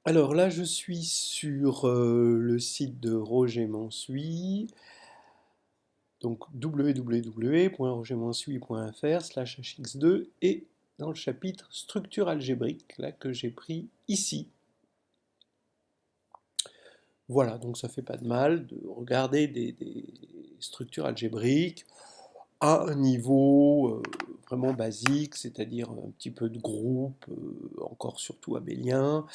Alors là, je suis sur le site de Roger Mansuy, donc www.rogermansuy.fr/hx2 et dans le chapitre structure algébrique, là que j'ai pris ici. Voilà, donc ça fait pas de mal de regarder des structures algébriques à un niveau vraiment basique, c'est-à-dire un petit peu de groupe, encore surtout abélien,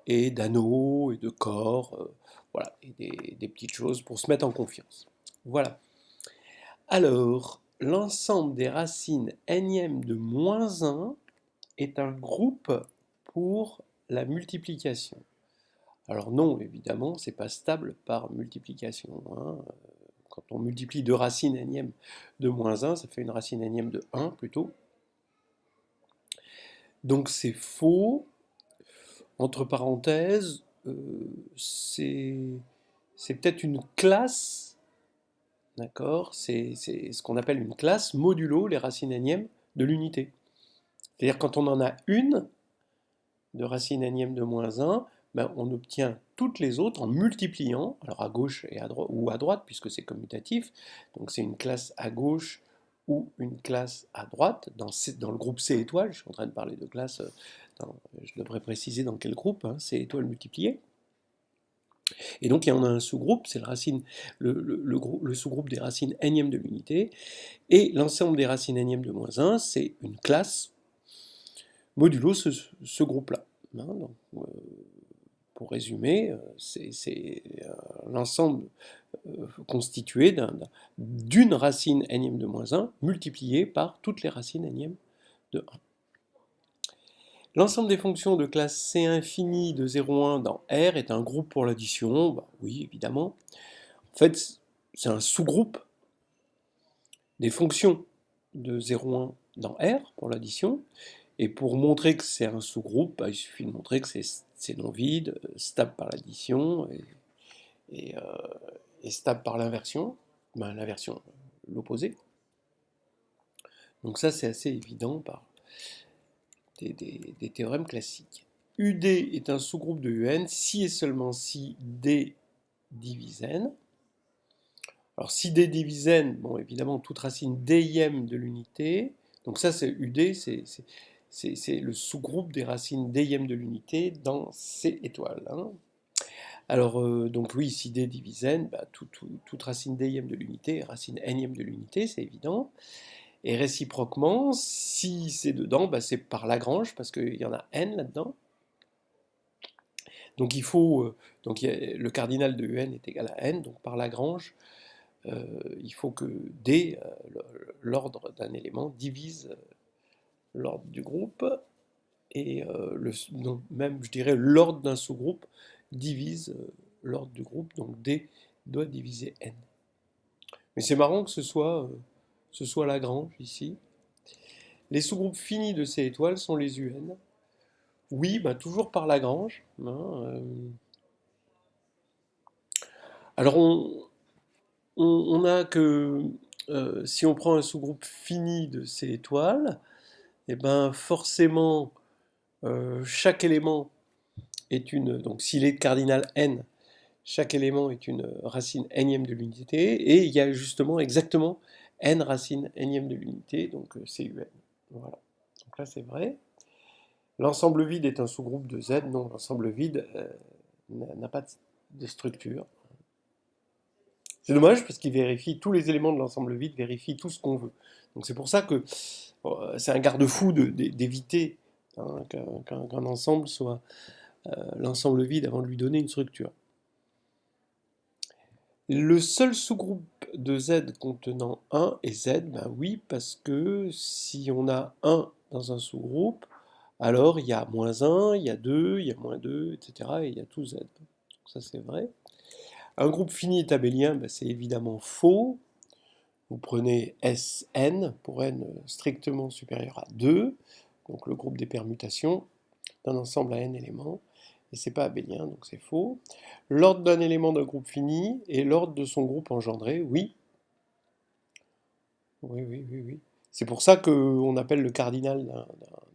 et d'anneaux et de corps, voilà, et des petites choses pour se mettre en confiance. Voilà. Alors, l'ensemble des racines n de moins 1 est un groupe pour la multiplication. Alors non, évidemment, c'est pas stable par multiplication, hein. Quand on multiplie deux racines n de moins 1, ça fait une racine n de 1 plutôt. Donc c'est faux. Entre parenthèses, c'est peut-être une classe, d'accord? C'est ce qu'on appelle une classe modulo les racines énièmes de l'unité. C'est-à-dire quand on en a une de racine énième de moins 1, ben, on obtient toutes les autres en multipliant, alors à gauche et à droite, ou à droite, puisque c'est commutatif. Donc c'est une classe à gauche ou une classe à droite. Dans le groupe C étoile, je suis en train de parler de classe, je devrais préciser dans quel groupe, hein, C étoile multiplié. Et donc il y en a un sous-groupe, c'est le sous-groupe des racines énièmes de l'unité. Et l'ensemble des racines énièmes de moins 1, c'est une classe modulo ce groupe-là. Hein, donc, pour résumer, c'est l'ensemble constitué d'une racine énième de moins 1 multipliée par toutes les racines énièmes de 1. L'ensemble des fonctions de classe C infini de 0,1 dans R est un groupe pour l'addition. Bah, oui, évidemment. En fait, c'est un sous-groupe des fonctions de 0,1 dans R pour l'addition. Et pour montrer que c'est un sous-groupe, bah, il suffit de montrer que c'est non vide, stable par l'addition et, et stable par l'inversion, ben, l'inversion, l'opposé. Donc ça, c'est assez évident par des théorèmes classiques. UD est un sous-groupe de UN si et seulement si D divise N. Alors si D divise N, bon évidemment toute racine dième de l'unité, donc ça c'est UD, c'est le sous-groupe des racines dième de l'unité dans C étoile. Hein. Alors donc oui, si D divise N, bah, toute racine dième de l'unité est racine nième de l'unité, c'est évident. Et réciproquement, si c'est dedans, bah, c'est par Lagrange, parce qu'il y en a n là-dedans. Donc il faut, le cardinal de un est égal à n, donc par Lagrange, il faut que D, l'ordre d'un élément, divise l'ordre du groupe, et donc même, je dirais, l'ordre d'un sous-groupe divise l'ordre du groupe, donc D doit diviser n. Mais c'est marrant que ce soit Lagrange ici. Les sous-groupes finis de ces étoiles sont les UN. Oui, bah, toujours par Lagrange. Hein, Alors on a que si on prend un sous-groupe fini de ces étoiles, et ben forcément chaque élément est une. Donc s'il est cardinal n, chaque élément est une racine énième de l'unité, et il y a justement exactement n racines énième de l'unité, donc c'est UN. Voilà. Donc là c'est vrai. L'ensemble vide est un sous-groupe de Z. Non, l'ensemble vide n'a pas de structure. C'est dommage parce qu'il vérifie tous les éléments de l'ensemble vide, vérifie tout ce qu'on veut. Donc c'est pour ça que c'est un garde-fou d'éviter hein, qu'un ensemble soit l'ensemble vide avant de lui donner une structure. Le seul sous-groupe de Z contenant 1 est Z, ben oui, parce que si on a 1 dans un sous-groupe, alors il y a moins 1, il y a 2, il y a moins 2, etc. Et il y a tout Z. Donc ça c'est vrai. Un groupe fini est abélien, ben, c'est évidemment faux. Vous prenez Sn pour n strictement supérieur à 2, donc le groupe des permutations d'un ensemble à n éléments, et c'est pas abélien, donc c'est faux. L'ordre d'un élément d'un groupe fini et l'ordre de son groupe engendré, oui. Oui, oui, oui, oui. C'est pour ça qu'on appelle le cardinal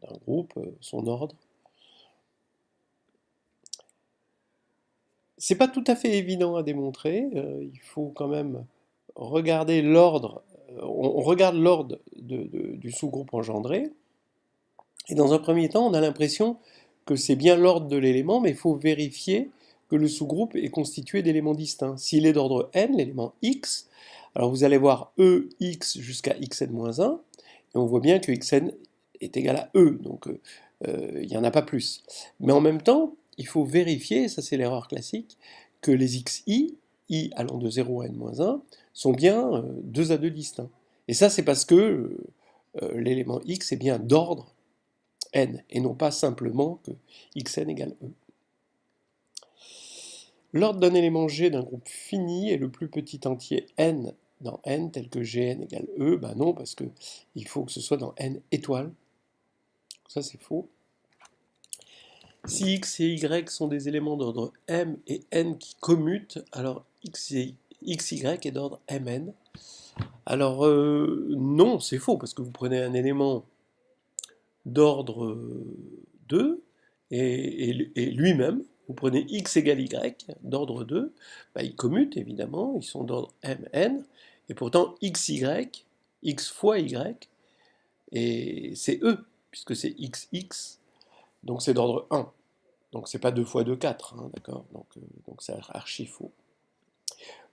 d'un groupe son ordre. C'est pas tout à fait évident à démontrer. Il faut quand même regarder l'ordre. On regarde l'ordre du sous-groupe engendré. Et dans un premier temps, on a l'impression que c'est bien l'ordre de l'élément, mais il faut vérifier que le sous-groupe est constitué d'éléments distincts. S'il est d'ordre n, l'élément x, alors vous allez voir EX jusqu'à xn-1, et on voit bien que xn est égal à E, donc il n'y en a pas plus. Mais en même temps, il faut vérifier, et ça c'est l'erreur classique, que les xi, i allant de 0 à n-1, sont bien 2 à 2 distincts. Et ça c'est parce que l'élément x est bien d'ordre n, et non pas simplement que xn égale E. L'ordre d'un élément G d'un groupe fini est le plus petit entier n dans n, tel que Gn égale E. Ben non, parce qu'il faut que ce soit dans n étoiles. Ça, c'est faux. Si x et y sont des éléments d'ordre m et n qui commutent, alors xy est d'ordre mn. Alors, non, c'est faux, parce que vous prenez un élément d'ordre 2 et lui-même, vous prenez x égale y d'ordre 2, bah, ils commutent évidemment, ils sont d'ordre mn, et pourtant xy, x fois y, et c'est e, puisque c'est xx, donc c'est d'ordre 1. Donc c'est pas 2 fois 2, 4, hein, d'accord, donc c'est archi faux.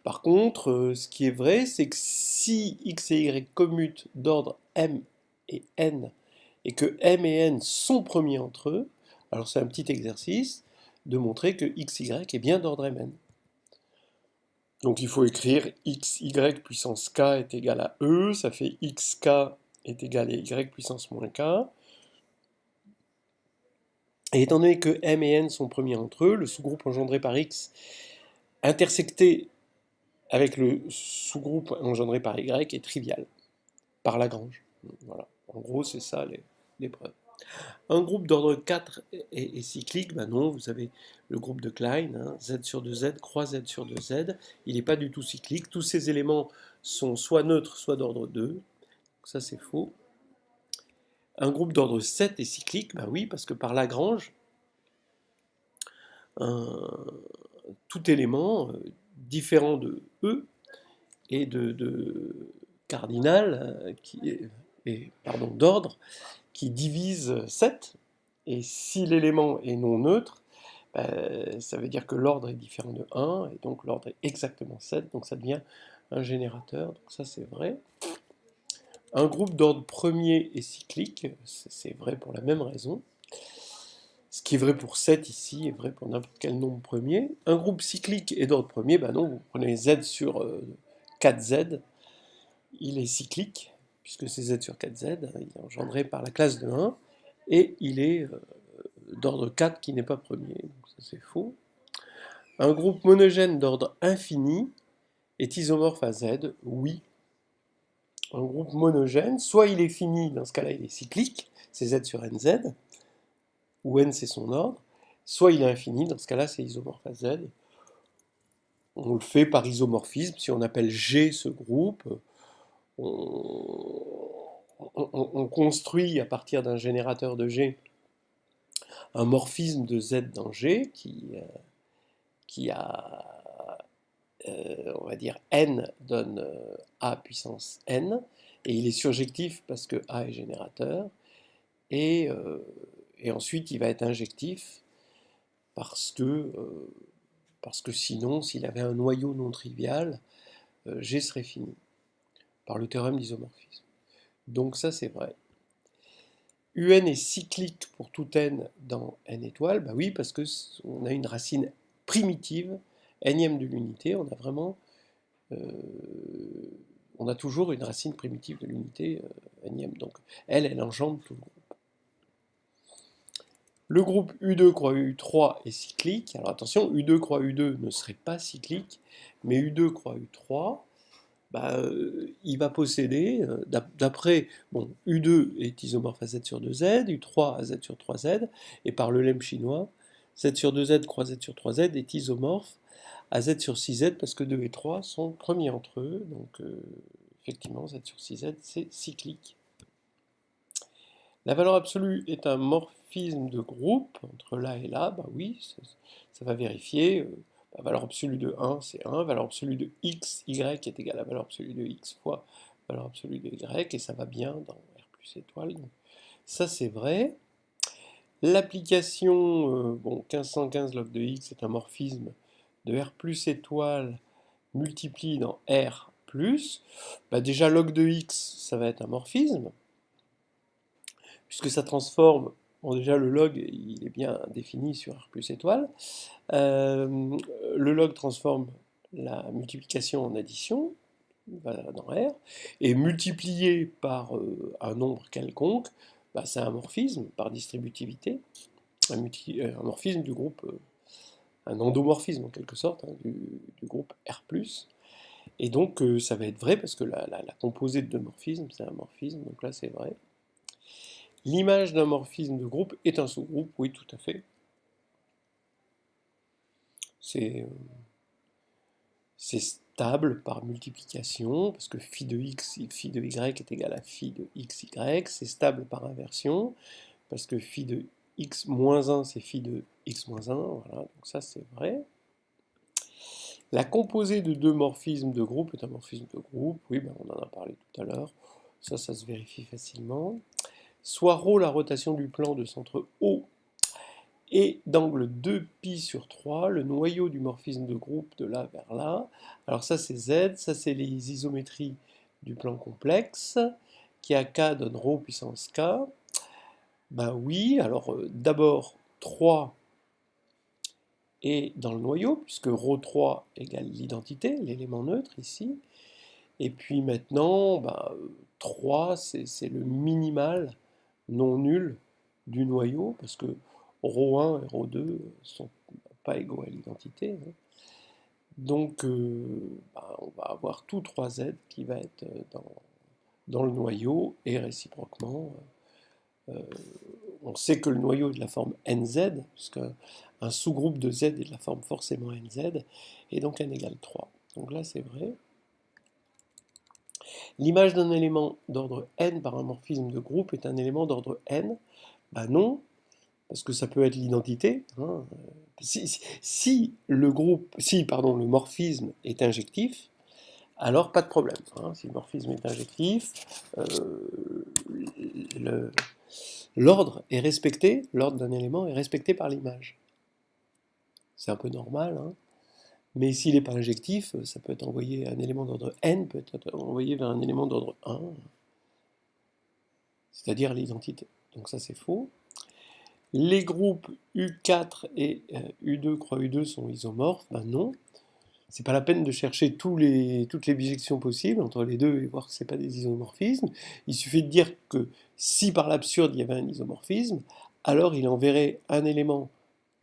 Par contre, ce qui est vrai, c'est que si x et y commutent d'ordre m et n, et que m et n sont premiers entre eux, alors c'est un petit exercice de montrer que xy est bien d'ordre mn. Donc il faut écrire xy puissance k est égal à e, ça fait xk est égal à y puissance moins k. Et étant donné que m et n sont premiers entre eux, le sous-groupe engendré par x intersecté avec le sous-groupe engendré par y est trivial, par Lagrange. Voilà. En gros, c'est ça l'épreuve. Un groupe d'ordre 4 est cyclique, ben non, vous avez le groupe de Klein, hein, z sur 2z croix z sur 2z, il n'est pas du tout cyclique, tous ces éléments sont soit neutres, soit d'ordre 2, ça c'est faux. Un groupe d'ordre 7 est cyclique, ben oui, parce que par Lagrange, tout élément différent de E et de cardinal, d'ordre, qui divise 7, et si l'élément est non neutre, ça veut dire que l'ordre est différent de 1, et donc l'ordre est exactement 7, donc ça devient un générateur, donc ça c'est vrai. Un groupe d'ordre premier est cyclique, c'est vrai pour la même raison. Ce qui est vrai pour 7 ici est vrai pour n'importe quel nombre premier. Un groupe cyclique est d'ordre premier, ben non, vous prenez z sur 4z, il est cyclique, puisque c'est z sur 4z, il est engendré par la classe de 1, et il est d'ordre 4 qui n'est pas premier, donc ça c'est faux. Un groupe monogène d'ordre infini est isomorphe à Z, oui. Un groupe monogène, soit il est fini, dans ce cas-là il est cyclique, c'est Z sur NZ, où N c'est son ordre, soit il est infini, dans ce cas-là c'est isomorphe à Z. On le fait par isomorphisme, si on appelle G ce groupe, on construit à partir d'un générateur de G un morphisme de Z dans G qui a, on va dire, n donne a puissance n, et il est surjectif parce que a est générateur, et ensuite il va être injectif parce que sinon, s'il avait un noyau non trivial, G serait fini, par le théorème d'isomorphisme. Donc ça c'est vrai. UN est cyclique pour tout n dans n étoiles, bah oui, parce qu'on a une racine primitive, nème de l'unité, on a vraiment, on a toujours une racine primitive de l'unité nème, donc elle engendre tout le groupe. Le groupe U2 croix U3 est cyclique, alors attention, U2 croix U2 ne serait pas cyclique, mais U2 croix U3, bah, il va posséder, d'après, bon, U2 est isomorphe à Z sur 2Z, U3 à Z sur 3Z, et par le lemme chinois, Z sur 2Z croix Z sur 3Z est isomorphe à Z sur 6Z parce que 2 et 3 sont premiers entre eux, donc effectivement Z sur 6Z c'est cyclique. La valeur absolue est un morphisme de groupe entre là et là, bah oui, ça va vérifier. La valeur absolue de 1, c'est 1. Valeur absolue de x, y est égale à valeur absolue de x fois valeur absolue de y, et ça va bien dans R plus étoile. Donc, ça, c'est vrai. L'application, bon, 1515 log de x est un morphisme de R plus étoile multiplie dans R plus. Bah déjà, log de x, ça va être un morphisme, puisque ça transforme. Bon, déjà, le log, il est bien défini sur R plus étoile. Le log transforme la multiplication en addition dans R, et multiplié par un nombre quelconque, bah, c'est un morphisme par distributivité, un morphisme du groupe, un endomorphisme en quelque sorte, hein, du groupe R+. Et donc ça va être vrai parce que la composée de deux morphismes, c'est un morphisme, donc là c'est vrai. L'image d'un morphisme de groupe est un sous-groupe, oui tout à fait. C'est stable par multiplication, parce que phi de x et phi de y est égal à phi de xy. C'est stable par inversion, parce que phi de x moins 1, c'est phi de x moins 1. Voilà, donc ça c'est vrai. La composée de deux morphismes de groupe est un morphisme de groupe. Oui, ben on en a parlé tout à l'heure. Ça se vérifie facilement. Soit ρ la rotation du plan de centre O et d'angle 2π sur 3, le noyau du morphisme de groupe de là vers là. Alors ça c'est Z, ça c'est les isométries du plan complexe, qui à K donne ρ puissance K. Ben oui, alors d'abord 3 est dans le noyau, puisque ρ3 égale l'identité, l'élément neutre ici. Et puis maintenant, ben, 3 c'est le minimal non nul du noyau, parce que ρ1 et ρ2 sont pas égaux à l'identité. Hein. Donc, bah, on va avoir tout 3z qui va être dans le noyau, et réciproquement, on sait que le noyau est de la forme nz, puisque un sous-groupe de z est de la forme forcément nz, et donc n égale 3. Donc là, c'est vrai. L'image d'un élément d'ordre n par un morphisme de groupe est un élément d'ordre n. Ben non, parce que ça peut être l'identité. Hein. Si le morphisme est injectif, alors pas de problème. Hein. Si le morphisme est injectif, l'ordre est respecté, l'ordre d'un élément est respecté par l'image. C'est un peu normal, hein. Mais s'il n'est pas injectif, ça peut être envoyé, un élément d'ordre n peut être envoyé vers un élément d'ordre 1, c'est-à-dire l'identité. Donc ça c'est faux. Les groupes U4 et U2 croix U2 sont isomorphes. Ben non, c'est pas la peine de chercher toutes les bijections possibles entre les deux et voir que ce n'est pas des isomorphismes. Il suffit de dire que si par l'absurde il y avait un isomorphisme, alors il enverrait un élément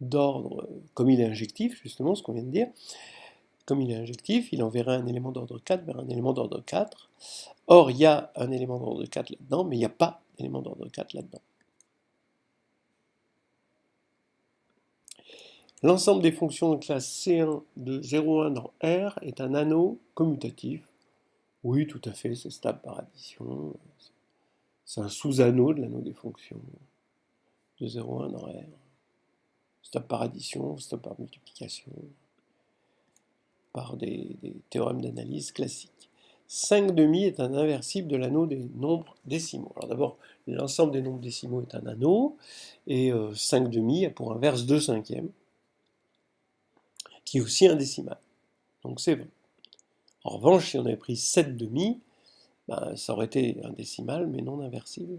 d'ordre, comme il est injectif, justement, ce qu'on vient de dire, comme il est injectif, il enverrait un élément d'ordre 4 vers un élément d'ordre 4. Or, il y a un élément d'ordre 4 là-dedans, mais il n'y a pas d'élément d'ordre 4 là-dedans. L'ensemble des fonctions de classe C1 de 0,1 dans R est un anneau commutatif. Oui, tout à fait, c'est stable par addition. C'est un sous-anneau de l'anneau des fonctions de 0,1 dans R. Stable par addition, stable par multiplication, par des théorèmes d'analyse classiques. 5,5 est un inversible de l'anneau des nombres décimaux. Alors d'abord, l'ensemble des nombres décimaux est un anneau, et 5,5 a pour inverse 2 cinquièmes, qui est aussi un décimal. Donc c'est vrai. En revanche, si on avait pris 7,5, ben, ça aurait été un décimal, mais non inversible.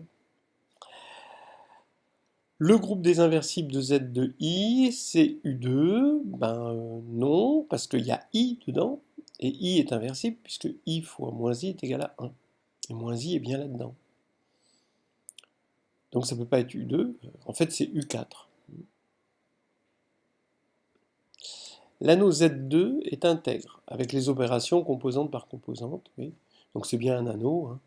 Le groupe des inversibles de Z de I, c'est U2. Ben non, parce qu'il y a I dedans, et I est inversible, puisque I fois moins I est égal à 1. Et moins I est bien là-dedans. Donc ça ne peut pas être U2, en fait c'est U4. L'anneau Z2 est intègre, avec les opérations composante par composante, oui. Donc c'est bien un anneau. Hein.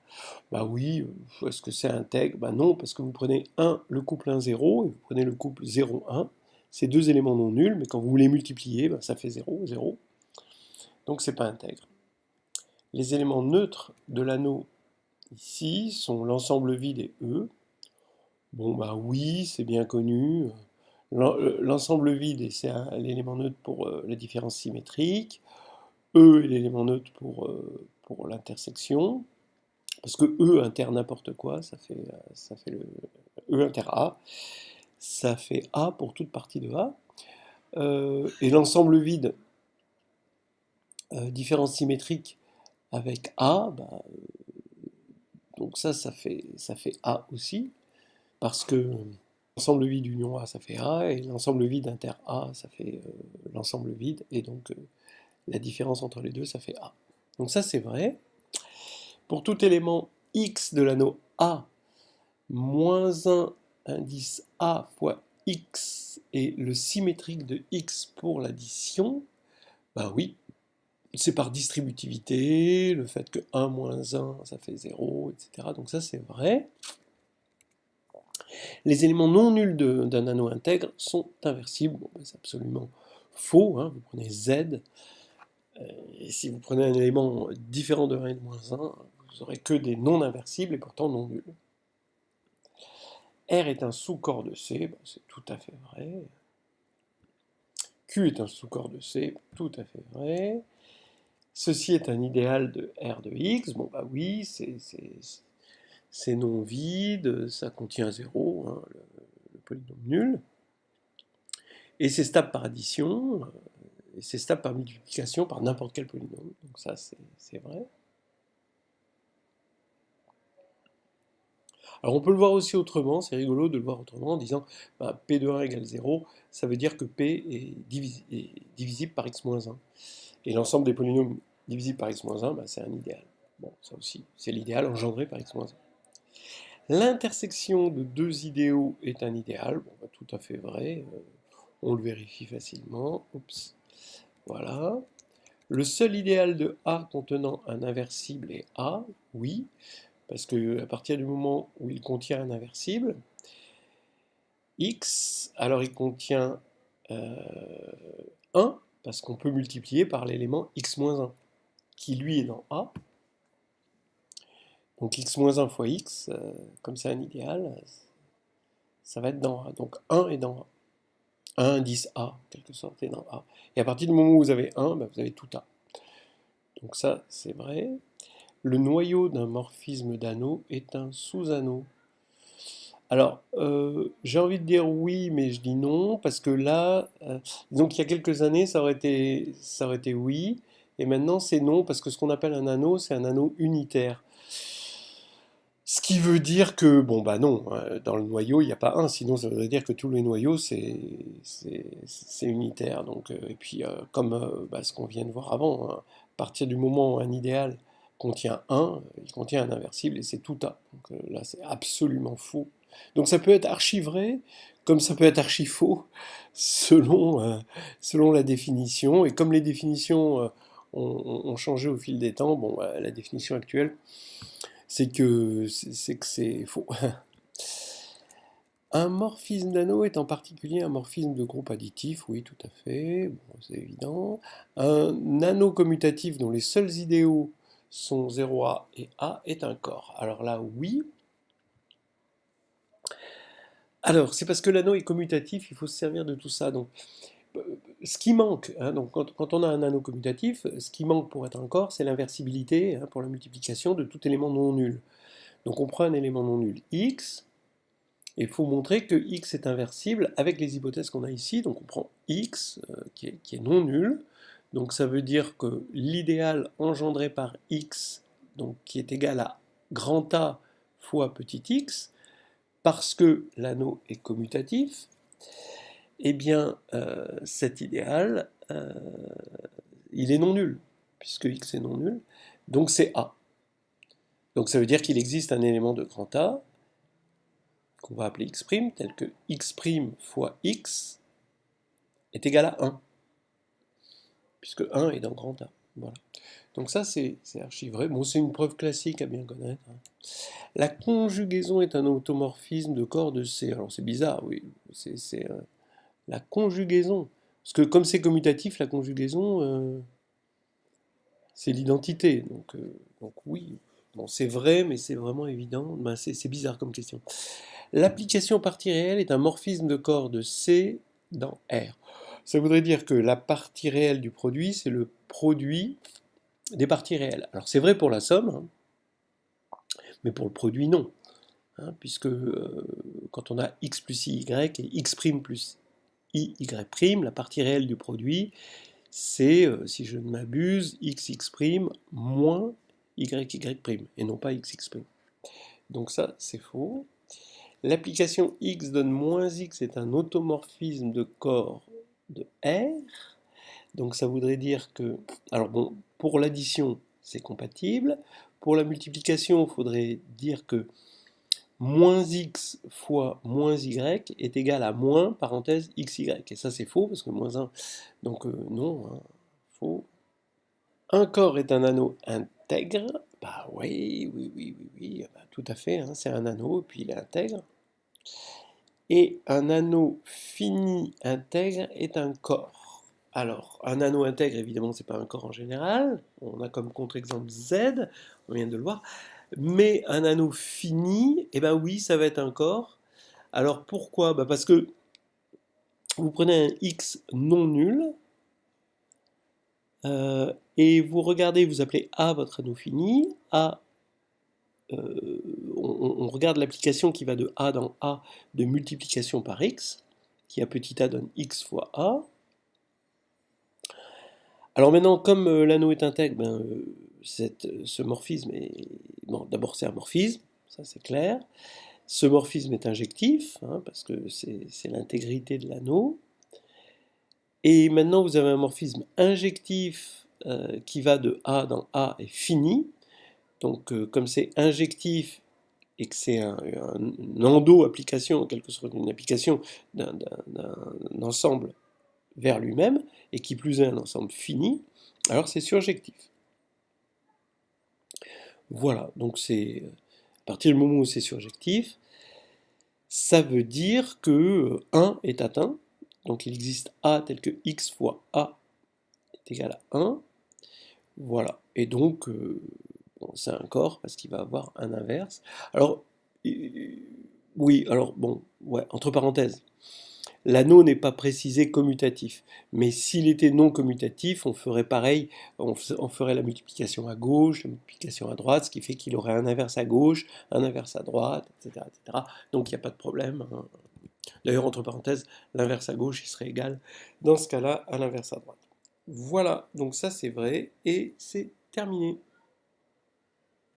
Bah oui, est-ce que c'est intègre? Bah non, parce que vous prenez 1, le couple 1, 0, et vous prenez le couple 0, 1. C'est deux éléments non nuls, mais quand vous les multipliez, bah, ça fait 0, 0. Donc c'est pas intègre. Les éléments neutres de l'anneau ici sont l'ensemble vide et E. Bon bah oui, c'est bien connu. L'ensemble vide, et c'est l'élément neutre pour la différence symétrique. E est l'élément neutre pour l'intersection. Parce que E inter n'importe quoi, ça fait le E inter A. Ça fait A pour toute partie de A. Et l'ensemble vide, différence symétrique avec A, bah, donc ça fait A aussi. Parce que l'ensemble vide union A, ça fait A, et l'ensemble vide inter A, ça fait l'ensemble vide, et donc la différence entre les deux, ça fait A. Donc ça, c'est vrai. Pour tout élément x de l'anneau A, moins 1 indice A fois x est le symétrique de x pour l'addition, bah oui, c'est par distributivité, le fait que 1 moins 1, ça fait 0, etc. Donc ça, c'est vrai. Les éléments non nuls d'un anneau intègre sont inversibles. Bon, ben, c'est absolument faux. Hein. Vous prenez Z, et si vous prenez un élément différent de 1 et de moins 1, vous n'aurez que des non inversibles et pourtant non nuls. R est un sous-corps de C, ben, c'est tout à fait vrai. Q est un sous-corps de C, tout à fait vrai. Ceci est un idéal de R de X, bon bah oui, c'est non vide, ça contient 0, hein, le polynôme nul. Et c'est stable par addition, et c'est stable par multiplication par n'importe quel polynôme. Donc ça, c'est vrai. Alors on peut le voir aussi autrement, c'est rigolo de le voir autrement en disant bah, P de 1 égale 0, ça veut dire que P est divisible par x-1. Et l'ensemble des polynômes divisibles par x-1, bah, c'est un idéal. Bon, ça aussi, c'est l'idéal engendré par x-1. L'intersection de deux idéaux est un idéal, bon, bah, tout à fait vrai, on le vérifie facilement. Oups. Voilà. Le seul idéal de A contenant un inversible est A, oui, parce que à partir du moment où il contient un inversible, X, alors il contient 1, parce qu'on peut multiplier par l'élément x-1, qui lui est dans A. Donc x-1 fois x, comme c'est un idéal, ça va être dans A. Donc 1 est dans A. 1 indice A, en quelque sorte, est dans A. Et à partir du moment où vous avez 1, bah, vous avez tout A. Donc ça, c'est vrai. Le noyau d'un morphisme d'anneau est un sous-anneau. Alors, j'ai envie de dire oui, mais je dis non, parce que là, donc il y a quelques années, ça aurait été oui, et maintenant c'est non, parce que ce qu'on appelle un anneau, c'est un anneau unitaire. Ce qui veut dire que, bon, bah non, dans le noyau, il n'y a pas un, sinon ça voudrait dire que tous les noyaux, c'est unitaire. Donc, et puis, comme bah, ce qu'on vient de voir avant, hein, à partir du moment où un idéal contient un, il contient un inversible, et c'est tout A. Donc là, c'est absolument faux. Donc ça peut être archi vrai, comme ça peut être archi faux, selon la définition. Et comme les définitions ont changé au fil des temps, bon, bah, la définition actuelle, c'est faux. Un morphisme d'anneau est en particulier un morphisme de groupe additif, oui, tout à fait, bon, c'est évident. Un anneau commutatif dont les seuls idéaux sont 0A et A est un corps. Alors là, oui. Alors, c'est parce que l'anneau est commutatif, il faut se servir de tout ça. Donc, ce qui manque, hein, donc quand on a un anneau commutatif, ce qui manque pour être un corps, c'est l'inversibilité, hein, pour la multiplication de tout élément non nul. Donc on prend un élément non nul x, et il faut montrer que x est inversible avec les hypothèses qu'on a ici. Donc on prend x, qui est non nul, donc ça veut dire que l'idéal engendré par x, donc qui est égal à grand A fois petit x, parce que l'anneau est commutatif, eh bien cet idéal, il est non nul, puisque x est non nul, donc c'est A. Donc ça veut dire qu'il existe un élément de grand A, qu'on va appeler x', tel que x' fois x est égal à 1, puisque 1 est dans grand A. Voilà. Donc ça, c'est archi vrai. Bon, c'est une preuve classique à bien connaître. Hein. La conjugaison est un automorphisme de corps de C. Alors c'est bizarre, oui. C'est la conjugaison. Parce que comme c'est commutatif, la conjugaison, c'est l'identité. Donc oui. Bon, c'est vrai, mais c'est vraiment évident. Ben, c'est bizarre comme question. L'application partie réelle est un morphisme de corps de C dans R. Ça voudrait dire que la partie réelle du produit, c'est le produit des parties réelles. Alors c'est vrai pour la somme, hein, mais pour le produit, non. Hein, puisque quand on a x plus iy et x' plus iy', la partie réelle du produit, c'est, si je ne m'abuse, xx' moins yy', et non pas xx'. Donc ça, c'est faux. L'application x donne moins x est un automorphisme de corps de R. Donc ça voudrait dire que, alors bon, pour l'addition, c'est compatible. Pour la multiplication, il faudrait dire que moins x fois moins y est égal à moins, parenthèse, xy. Et ça, c'est faux, parce que moins 1, donc non, hein, faux. Un corps est un anneau intègre. Bah oui, oui, oui, oui, oui, bah, tout à fait, hein, c'est un anneau, et puis il est intègre. Et un anneau fini intègre est un corps. Alors, un anneau intègre, évidemment, c'est pas un corps en général. On a comme contre-exemple Z, on vient de le voir. Mais un anneau fini, eh ben oui, ça va être un corps. Alors pourquoi? Bah parce que vous prenez un X non nul, et vous regardez, vous appelez A votre anneau fini. A, on regarde l'application qui va de A dans A de multiplication par X, qui à petit a donne X fois A. Alors maintenant, comme l'anneau est intègre, ben, ce morphisme est... Bon, d'abord c'est un morphisme, ça c'est clair. Ce morphisme est injectif, hein, parce que c'est l'intégrité de l'anneau. Et maintenant, vous avez un morphisme injectif qui va de A dans A et fini. Donc, comme c'est injectif et que c'est une endo-application, en quelque sorte, une application d'un ensemble vers lui-même, et qui plus est un ensemble fini, alors c'est surjectif. Voilà, donc c'est à partir du moment où c'est surjectif, ça veut dire que 1 est atteint, donc il existe A tel que x fois A est égal à 1, voilà, et donc bon, c'est un corps parce qu'il va avoir un inverse. Alors, oui, alors bon, ouais, entre parenthèses, l'anneau n'est pas précisé commutatif, mais s'il était non commutatif, on ferait pareil, on ferait la multiplication à gauche, la multiplication à droite, ce qui fait qu'il aurait un inverse à gauche, un inverse à droite, etc. etc. Donc il n'y a pas de problème, hein. D'ailleurs, entre parenthèses, l'inverse à gauche, il serait égal, dans ce cas-là, à l'inverse à droite. Voilà, donc ça c'est vrai, et c'est terminé.